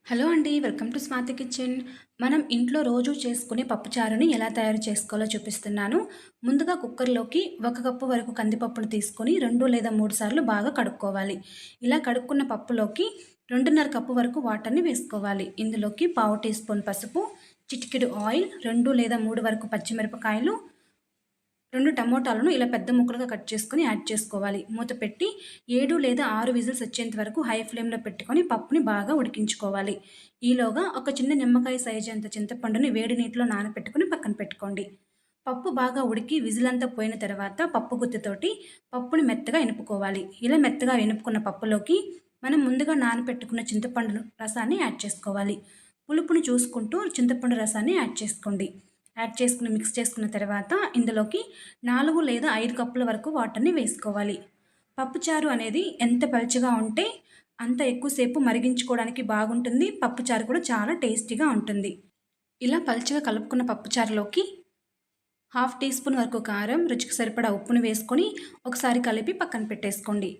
Hello అండి. Welcome to Swathi kitchen. మనం ఇంట్లో రోజు చేసుకునే పప్పుచారుని ఎలా తయారు చేసుకోవాలో చూపిస్తున్నాను. ముందుగా కుక్కర్‌లోకి 1 కప్పు వరకు కందిపప్పును తీసుకొని 2 లేదా 3 సార్లు బాగా కడుక్కోవాలి. ఇలా కడుక్కున్న పప్పులోకి 2:30 కప్పు వరకు వాటర్‌ని వేసుకోవాలి. ఇందులోకి పావు టీ స్పూన్ పసుపు, చిటికెడు ఆయిల్, 2 లేదా 3 వరకు పచ్చిమిరపకాయలు, 2 టమోటాలను ఇలా పెద్ద ముక్కలుగా కట్ చేసుకొని యాడ్ చేసుకోవాలి. మూత పెట్టి 7 లేదా 6 విజిల్స్ వచ్చేంత వరకు హై ఫ్లేమ్‌లో పెట్టుకొని పప్పుని బాగా ఉడికించుకోవాలి. ఈలోగా ఒక చిన్న నిమ్మకాయ సైజ్ అంత చింతపండుని వేడి నీటిలో నానబెట్టుకొని పక్కన పెట్టుకోండి. పప్పు బాగా ఉడికి విజిల్ అంతా పోయిన తర్వాత పప్పు గుత్తితోటి పప్పుని మెత్తగా ఎనుపుకోవాలి. ఇలా మెత్తగా ఎనుపుకున్న పప్పులోకి మనం ముందుగా నానబెట్టుకున్న చింతపండు రసాన్ని యాడ్ చేసుకోవాలి. పులుపుని చూసుకుంటూ చింతపండు రసాన్ని యాడ్ చేసుకోండి. యాడ్ చేసుకుని మిక్స్ చేసుకున్న తర్వాత ఇందులోకి 4 లేదా 5 కప్పుల వరకు వాటర్‌ని వేసుకోవాలి. పప్పుచారు అనేది ఎంత పలుచగా ఉంటే అంత ఎక్కువసేపు మరిగించుకోవడానికి బాగుంటుంది. పప్పుచారు కూడా చాలా టేస్టీగా ఉంటుంది. ఇలా పలుచగా కలుపుకున్న పప్పుచారులోకి హాఫ్ టీ స్పూన్ వరకు కారం, రుచికి సరిపడా ఉప్పుని వేసుకొని ఒకసారి కలిపి పక్కన పెట్టేసుకోండి.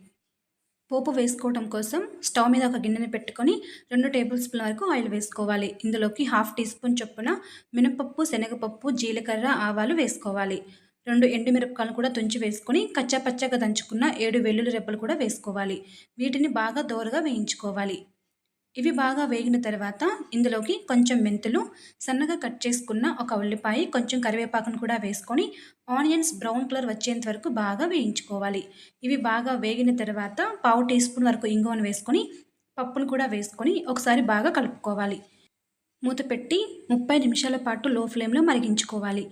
పోపు వేసుకోవడం కోసం స్టవ్ మీద ఒక గిన్నెని పెట్టుకొని 2 టేబుల్ స్పూన్ల వరకు ఆయిల్ వేసుకోవాలి. ఇందులోకి హాఫ్ టీ స్పూన్ చొప్పున మినపప్పు, శనగపప్పు, జీలకర్ర, ఆవాలు వేసుకోవాలి. 2 ఎండుమిరపకాయలు కూడా తుంచి వేసుకొని కచ్చాపచ్చాగా దంచుకున్న 7 వెల్లుల్లి రెబ్బలు కూడా వేసుకోవాలి. వీటిని బాగా దోరగా వేయించుకోవాలి. ఇవి బాగా వేగిన తర్వాత ఇందులోకి కొంచెం మెంతులు, సన్నగా కట్ చేసుకున్న ఒక ఉల్లిపాయ, కొంచెం కరివేపాకును కూడా వేసుకొని ఆనియన్స్ బ్రౌన్ కలర్ వచ్చేంత వరకు బాగా వేయించుకోవాలి. ఇవి బాగా వేగిన తర్వాత పావు టీ స్పూన్ వరకు ఇంగువను వేసుకొని పప్పును కూడా వేసుకొని ఒకసారి బాగా కలుపుకోవాలి. మూత పెట్టి 30 నిమిషాల పాటు లో ఫ్లేమ్‌లో మరిగించుకోవాలి.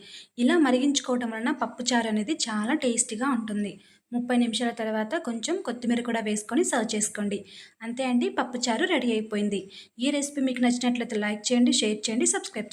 ఇలా మరిగించుకోవటం వలన పప్పుచారు అనేది చాలా టేస్టీగా ఉంటుంది. 30 నిమిషాల తర్వాత కొంచెం కొత్తిమీర కూడా వేసుకొని సర్వ్ చేసుకోండి. అంతే అండి, పప్పుచారు రెడీ అయిపోయింది. ఈ రెసిపీ మీకు నచ్చినట్లయితే లైక్ చేయండి, షేర్ చేయండి, సబ్స్క్రైబ్ చేయండి.